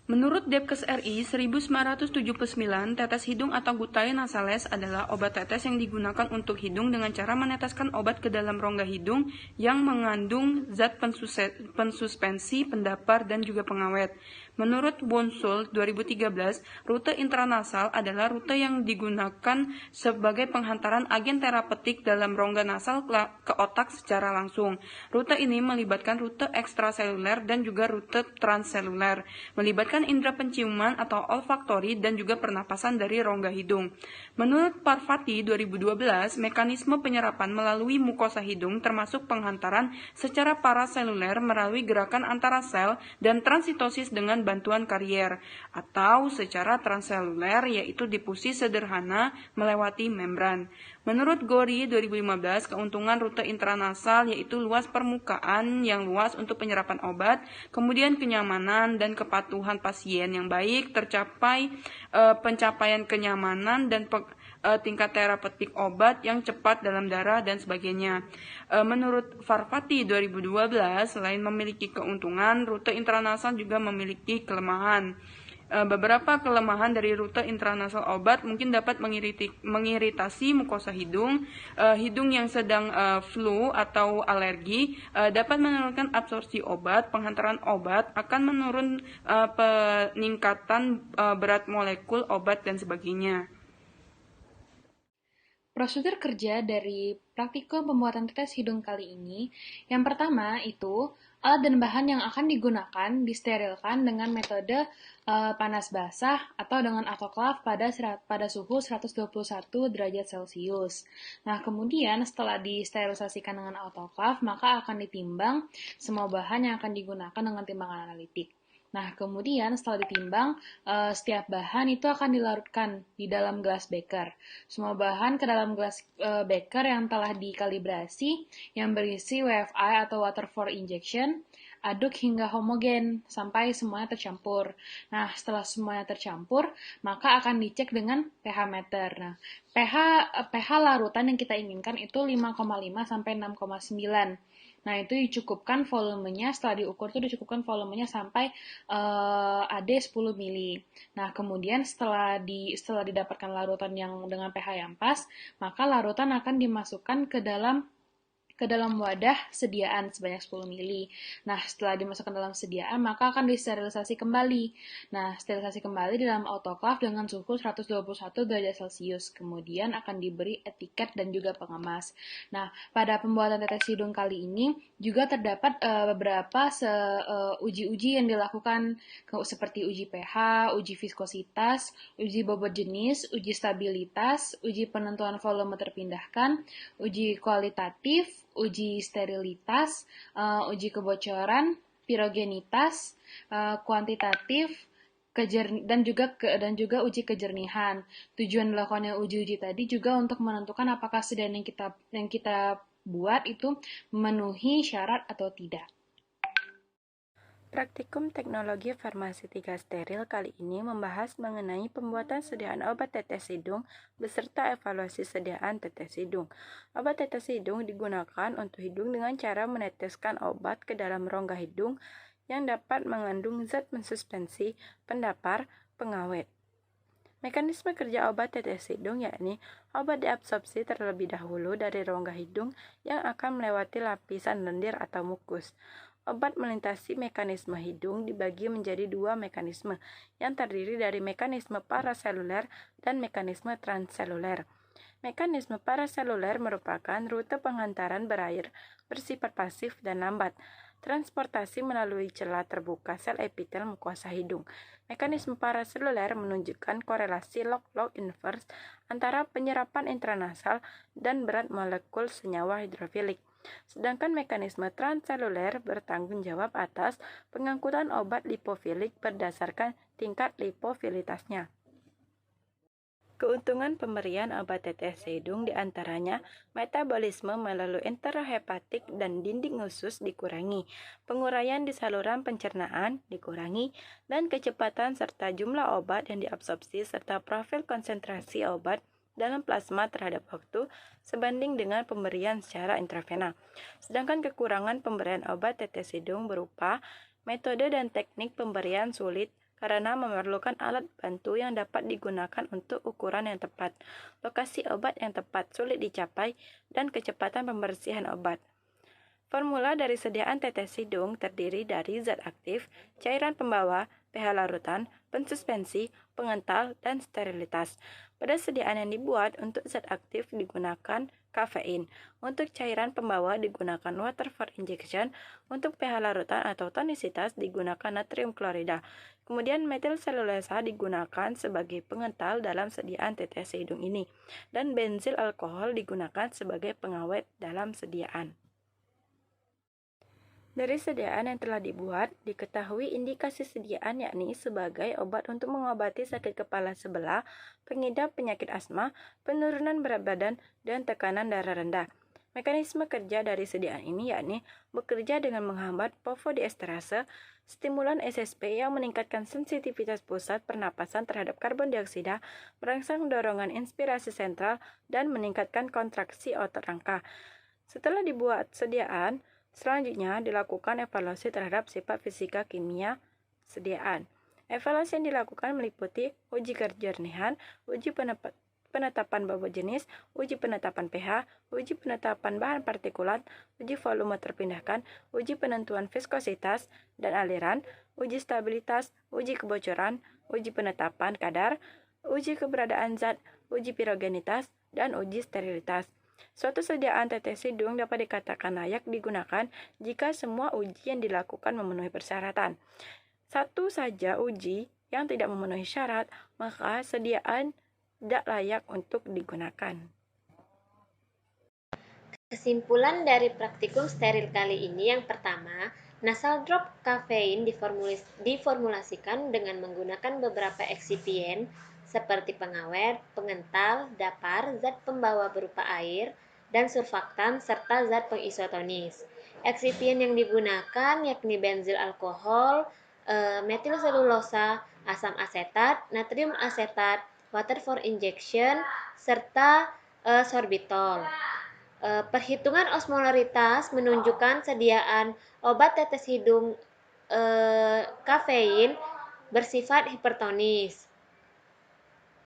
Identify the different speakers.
Speaker 1: Menurut Depkes RI 1979, tetes hidung atau guttai nasales adalah obat tetes yang digunakan untuk hidung dengan cara meneteskan obat ke dalam rongga hidung yang mengandung zat pensuspensi, pendapar, dan juga pengawet. Menurut Wonsul 2013, rute intranasal adalah rute yang digunakan sebagai penghantaran agen terapeutik dalam rongga nasal ke otak secara langsung. Rute ini melibatkan rute ekstraseluler dan juga rute transseluler, melibatkan indera penciuman atau olfaktori dan juga pernapasan dari rongga hidung. Menurut Parvati 2012, mekanisme penyerapan melalui mukosa hidung termasuk penghantaran secara paraseluler melalui gerakan antara sel dan transitosis dengan bantuan karier, atau secara transseluler yaitu difusi sederhana melewati membran. Menurut Gori 2015, keuntungan rute intranasal yaitu luas permukaan yang luas untuk penyerapan obat, kemudian kenyamanan dan kepatuhan pasien yang baik, tercapai pencapaian kenyamanan dan tingkat terapeutik obat yang cepat dalam darah dan sebagainya. Menurut Parvati 2012, selain memiliki keuntungan, rute intranasal juga memiliki kelemahan. Beberapa kelemahan dari rute intranasal obat mungkin dapat mengiritasi mukosa hidung, hidung yang sedang flu atau alergi, dapat menurunkan absorpsi obat, penghantaran obat, akan menurun peningkatan berat molekul obat dan sebagainya.
Speaker 2: Prosedur kerja dari praktikum pembuatan tetes hidung kali ini, yang pertama itu alat dan bahan yang akan digunakan disterilkan dengan metode panas basah atau dengan autoklav pada suhu 121 derajat Celcius. Nah, kemudian setelah disterilisasikan dengan autoklav, maka akan ditimbang semua bahan yang akan digunakan dengan timbangan analitik. Nah, kemudian setelah ditimbang, setiap bahan itu akan dilarutkan di dalam gelas beker. Semua bahan ke dalam gelas beker yang telah dikalibrasi yang berisi WFI atau water for injection, aduk hingga homogen sampai semuanya tercampur. Nah, setelah semuanya tercampur, maka akan dicek dengan pH meter. Nah, pH larutan yang kita inginkan itu 5,5 sampai 6,9. Nah, itu dicukupkan volumenya, setelah diukur itu dicukupkan volumenya sampai AD 10 mili. Nah, kemudian setelah didapatkan larutan yang dengan pH yang pas, maka larutan akan dimasukkan ke dalam wadah sediaan sebanyak 10 mili. Nah, setelah dimasukkan dalam sediaan, maka akan disterilisasi kembali. Nah, sterilisasi kembali di dalam autoklav dengan suhu 121 derajat Celcius. Kemudian akan diberi etiket dan juga pengemas. Nah, pada pembuatan tetes hidung kali ini juga terdapat beberapa uji-uji yang dilakukan seperti uji pH, uji viskositas, uji bobot jenis, uji stabilitas, uji penentuan volume terpindahkan, uji kualitatif, uji sterilitas, uji kebocoran, pirogenitas, kuantitatif, dan juga uji kejernihan. Tujuan dilakukannya uji-uji tadi juga untuk menentukan apakah sedan yang kita buat itu memenuhi syarat atau tidak.
Speaker 3: Praktikum Teknologi Farmaseutika Steril kali ini membahas mengenai pembuatan sediaan obat tetes hidung beserta evaluasi sediaan tetes hidung. Obat tetes hidung digunakan untuk hidung dengan cara meneteskan obat ke dalam rongga hidung yang dapat mengandung zat pensuspensi, pendapar, pengawet. Mekanisme kerja obat tetes hidung yakni obat diabsorpsi terlebih dahulu dari rongga hidung yang akan melewati lapisan lendir atau mukus. Obat melintasi mekanisme hidung dibagi menjadi dua mekanisme yang terdiri dari mekanisme paraseluler dan mekanisme transseluler. Mekanisme paraseluler merupakan rute penghantaran berair, bersifat pasif dan lambat. Transportasi melalui celah terbuka sel epitel mukosa hidung. Mekanisme paraseluler menunjukkan korelasi log-log inverse antara penyerapan intranasal dan berat molekul senyawa hidrofilik. Sedangkan mekanisme transseluler bertanggung jawab atas pengangkutan obat lipofilik berdasarkan tingkat lipofilitasnya. Keuntungan pemberian obat tetes hidung diantaranya metabolisme melalui intrahepatik dan dinding usus dikurangi, penguraian di saluran pencernaan dikurangi, dan kecepatan serta jumlah obat yang diabsorpsi serta profil konsentrasi obat dalam plasma terhadap waktu sebanding dengan pemberian secara intravena. Sedangkan kekurangan pemberian obat tetes hidung berupa metode dan teknik pemberian sulit karena memerlukan alat bantu yang dapat digunakan untuk ukuran yang tepat, lokasi obat yang tepat sulit dicapai, dan kecepatan pembersihan obat. Formula dari sediaan tetes hidung terdiri dari zat aktif, cairan pembawa, pH larutan, pensuspensi, pengental, dan sterilitas. Pada sediaan yang dibuat untuk zat aktif digunakan kafein. Untuk cairan pembawa digunakan water for injection. Untuk pH larutan atau tonisitas digunakan natrium klorida. Kemudian metil selulosa digunakan sebagai pengental dalam sediaan tetes hidung ini. Dan benzil alkohol digunakan sebagai pengawet dalam sediaan. Dari sediaan yang telah dibuat, diketahui indikasi sediaan yakni sebagai obat untuk mengobati sakit kepala sebelah, pengidap penyakit asma, penurunan berat badan, dan tekanan darah rendah. Mekanisme kerja dari sediaan ini yakni bekerja dengan menghambat fosfodiesterase, stimulan SSP yang meningkatkan sensitivitas pusat pernapasan terhadap karbon dioksida, merangsang dorongan inspirasi sentral, dan meningkatkan kontraksi otot rangka. Setelah dibuat sediaan, selanjutnya dilakukan evaluasi terhadap sifat fisika kimia sediaan. Evaluasi yang dilakukan meliputi uji kejernihan, uji penetapan bobot jenis, uji penetapan pH, uji penetapan bahan partikulat, uji volume terpindahkan, uji penentuan viskositas dan aliran, uji stabilitas, uji kebocoran, uji penetapan kadar, uji keberadaan zat, uji pirogenitas, dan uji sterilitas. Suatu sediaan tetes hidung dapat dikatakan layak digunakan jika semua uji yang dilakukan memenuhi persyaratan. Satu saja uji yang tidak memenuhi syarat, maka sediaan tidak layak untuk digunakan.
Speaker 4: Kesimpulan dari praktikum steril kali ini yang pertama, nasal drop kafein diformulasikan dengan menggunakan beberapa eksipien seperti pengawet, pengental, dapar, zat pembawa berupa air, dan surfaktan serta zat pengisotonis. Eksipien yang digunakan yakni benzil alkohol, metil selulosa, asam asetat, natrium asetat, water for injection, serta sorbitol. Perhitungan osmolaritas menunjukkan sediaan obat tetes hidung kafein bersifat hipertonis.